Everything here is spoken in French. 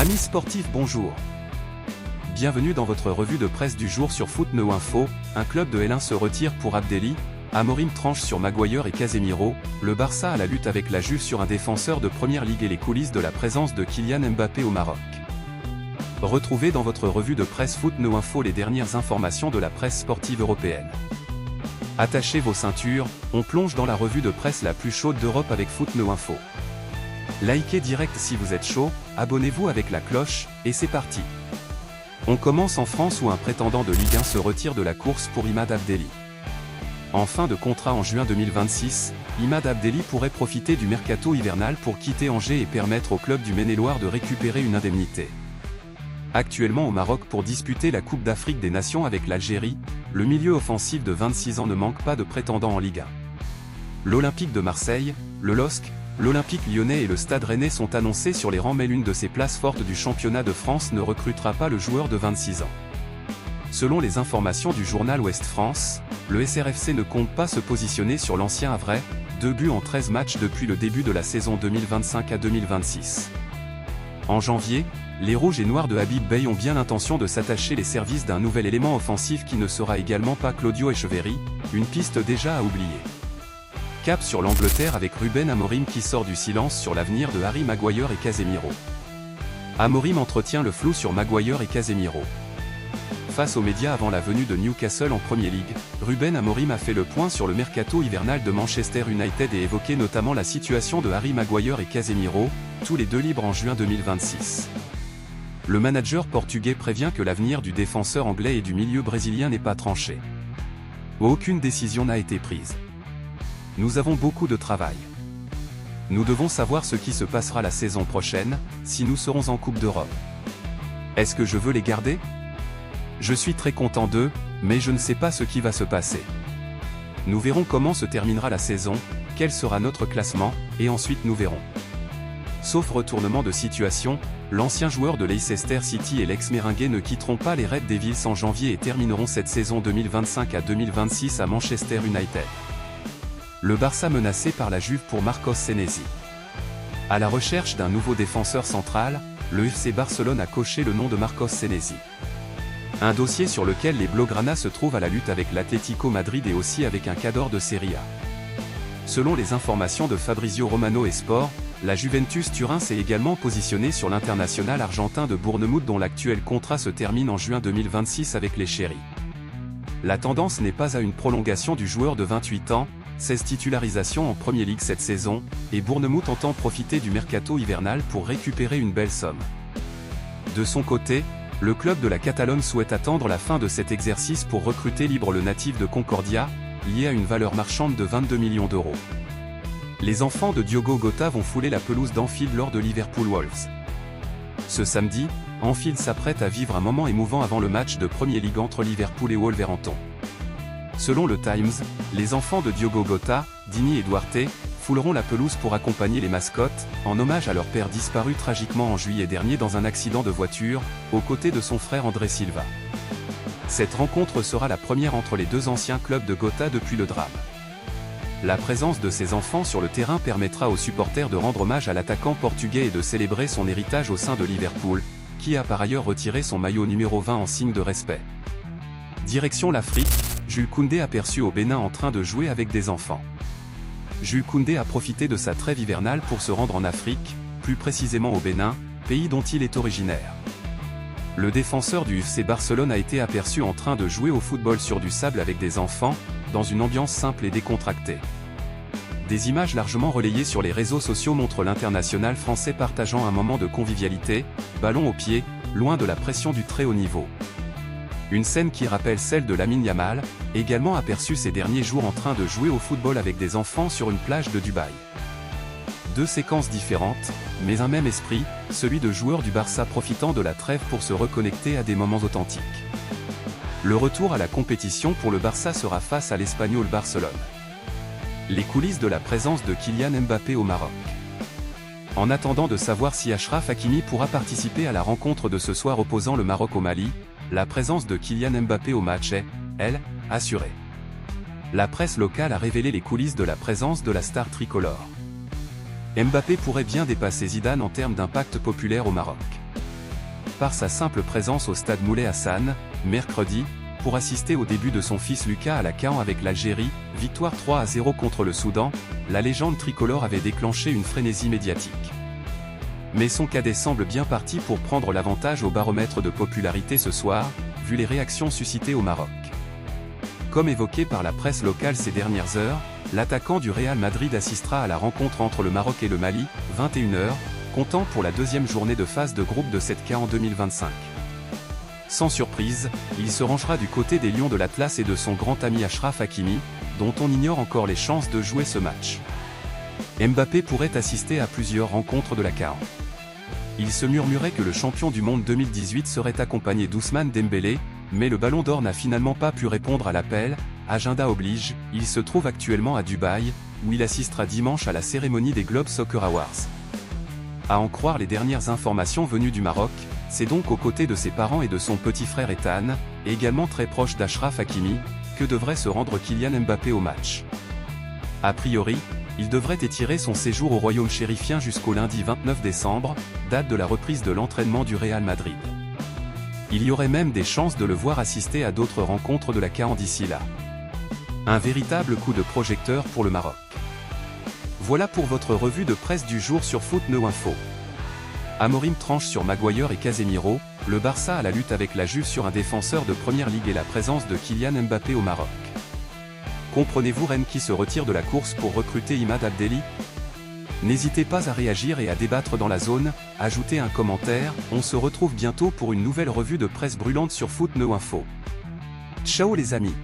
Amis sportifs, bonjour. Bienvenue dans votre revue de presse du jour sur Football Info. Un club de L1 se retire pour Abdelli. Amorim tranche sur Maguire et Casemiro. Le Barça à la lutte avec la Juve sur un défenseur de première ligue et les coulisses de la présence de Kylian Mbappé au Maroc. Retrouvez dans votre revue de presse Football Info les dernières informations de la presse sportive européenne. Attachez vos ceintures, on plonge dans la revue de presse la plus chaude d'Europe avec Football Info. Likez direct si vous êtes chaud, abonnez-vous avec la cloche, et c'est parti. On commence en France où un prétendant de Ligue 1 se retire de la course pour Imad Abdelli. En fin de contrat en juin 2026, Imad Abdelli pourrait profiter du mercato hivernal pour quitter Angers et permettre au club du Maine-et-Loire de récupérer une indemnité. Actuellement au Maroc pour disputer la Coupe d'Afrique des Nations avec l'Algérie, le milieu offensif de 26 ans ne manque pas de prétendants en Ligue 1. L'Olympique de Marseille, le LOSC, l'Olympique lyonnais et le Stade rennais sont annoncés sur les rangs, mais l'une de ces places fortes du championnat de France ne recrutera pas le joueur de 26 ans. Selon les informations du journal Ouest France, le SRFC ne compte pas se positionner sur l'ancien Havrais, 2 buts en 13 matchs depuis le début de la saison 2025 à 2026. En janvier, les Rouges et Noirs de Habib Beye ont bien l'intention de s'attacher les services d'un nouvel élément offensif qui ne sera également pas Claudio Echeverri, une piste déjà à oublier. Cap sur l'Angleterre avec Ruben Amorim qui sort du silence sur l'avenir de Harry Maguire et Casemiro. Amorim entretient le flou sur Maguire et Casemiro. Face aux médias avant la venue de Newcastle en Premier League, Ruben Amorim a fait le point sur le mercato hivernal de Manchester United et évoqué notamment la situation de Harry Maguire et Casemiro, tous les deux libres en juin 2026. Le manager portugais prévient que l'avenir du défenseur anglais et du milieu brésilien n'est pas tranché. Aucune décision n'a été prise. Nous avons beaucoup de travail. Nous devons savoir ce qui se passera la saison prochaine, si nous serons en Coupe d'Europe. Est-ce que je veux les garder ? Je suis très content d'eux, mais je ne sais pas ce qui va se passer. Nous verrons comment se terminera la saison, quel sera notre classement, et ensuite nous verrons. Sauf retournement de situation, l'ancien joueur de Leicester City et l'ex-Méringuais ne quitteront pas les Red Devils en janvier et termineront cette saison 2025 à 2026 à Manchester United. Le Barça menacé par la Juve pour Marcos Senesi. À la recherche d'un nouveau défenseur central, le FC Barcelone a coché le nom de Marcos Senesi. Un dossier sur lequel les Blaugrana se trouvent à la lutte avec l'Atlético Madrid et aussi avec un cadre de Serie A. Selon les informations de Fabrizio Romano et Sport, la Juventus Turin s'est également positionnée sur l'international argentin de Bournemouth dont l'actuel contrat se termine en juin 2026 avec les Chéris. La tendance n'est pas à une prolongation du joueur de 28 ans, 16 titularisations en Premier League cette saison, et Bournemouth entend profiter du mercato hivernal pour récupérer une belle somme. De son côté, le club de la Catalogne souhaite attendre la fin de cet exercice pour recruter libre le natif de Concordia, lié à une valeur marchande de 22 millions d'euros. Les enfants de Diogo Jota vont fouler la pelouse d'Anfield lors de Liverpool Wolves. Ce samedi, Anfield s'apprête à vivre un moment émouvant avant le match de Premier League entre Liverpool et Wolverhampton. Selon le Times, les enfants de Diogo Jota, Dini et Duarte, fouleront la pelouse pour accompagner les mascottes, en hommage à leur père disparu tragiquement en juillet dernier dans un accident de voiture, aux côtés de son frère André Silva. Cette rencontre sera la première entre les deux anciens clubs de Jota depuis le drame. La présence de ces enfants sur le terrain permettra aux supporters de rendre hommage à l'attaquant portugais et de célébrer son héritage au sein de Liverpool, qui a par ailleurs retiré son maillot numéro 20 en signe de respect. Direction l'Afrique, Jules Koundé aperçu au Bénin en train de jouer avec des enfants. Jules Koundé a profité de sa trêve hivernale pour se rendre en Afrique, plus précisément au Bénin, pays dont il est originaire. Le défenseur du FC Barcelone a été aperçu en train de jouer au football sur du sable avec des enfants, dans une ambiance simple et décontractée. Des images largement relayées sur les réseaux sociaux montrent l'international français partageant un moment de convivialité, ballon au pied, loin de la pression du très haut niveau. Une scène qui rappelle celle de Lamine Yamal, également aperçue ces derniers jours en train de jouer au football avec des enfants sur une plage de Dubaï. Deux séquences différentes, mais un même esprit, celui de joueurs du Barça profitant de la trêve pour se reconnecter à des moments authentiques. Le retour à la compétition pour le Barça sera face à l'Espagnol Barcelone. Les coulisses de la présence de Kylian Mbappé au Maroc. En attendant de savoir si Achraf Hakimi pourra participer à la rencontre de ce soir opposant le Maroc au Mali, la présence de Kylian Mbappé au match est, elle, assurée. La presse locale a révélé les coulisses de la présence de la star tricolore. Mbappé pourrait bien dépasser Zidane en termes d'impact populaire au Maroc. par sa simple présence au stade Moulay Hassan, mercredi, pour assister au début de son fils Lucas à la CAN avec l'Algérie, victoire 3-0 contre le Soudan, la légende tricolore avait déclenché une frénésie médiatique. Mais son cadet semble bien parti pour prendre l'avantage au baromètre de popularité ce soir, vu les réactions suscitées au Maroc. Comme évoqué par la presse locale ces dernières heures, l'attaquant du Real Madrid assistera à la rencontre entre le Maroc et le Mali, 21h, comptant pour la deuxième journée de phase de groupe de cette CAN en 2025. Sans surprise, il se rangera du côté des Lions de l'Atlas et de son grand ami Achraf Hakimi, dont on ignore encore les chances de jouer ce match. Mbappé pourrait assister à plusieurs rencontres de la CAN. Il se murmurait que le champion du monde 2018 serait accompagné d'Ousmane Dembélé, mais le Ballon d'Or n'a finalement pas pu répondre à l'appel, agenda oblige, il se trouve actuellement à Dubaï, où il assistera dimanche à la cérémonie des Globe Soccer Awards. À en croire les dernières informations venues du Maroc, c'est donc aux côtés de ses parents et de son petit frère Ethan, également très proche d'Achraf Hakimi, que devrait se rendre Kylian Mbappé au match. A priori, il devrait étirer son séjour au royaume chérifien jusqu'au lundi 29 décembre, date de la reprise de l'entraînement du Real Madrid. Il y aurait même des chances de le voir assister à d'autres rencontres de la CAN d'ici là. Un véritable coup de projecteur pour le Maroc. Voilà pour votre revue de presse du jour sur Footnow Info. Amorim tranche sur Maguire et Casemiro, le Barça à la lutte avec la Juve sur un défenseur de Première Ligue et la présence de Kylian Mbappé au Maroc. Comprenez-vous Rennes qui se retire de la course pour recruter Imad Abdelli? N'hésitez pas à réagir et à débattre dans la zone, ajoutez un commentaire, on se retrouve bientôt pour une nouvelle revue de presse brûlante sur Footnow Info. Ciao les amis!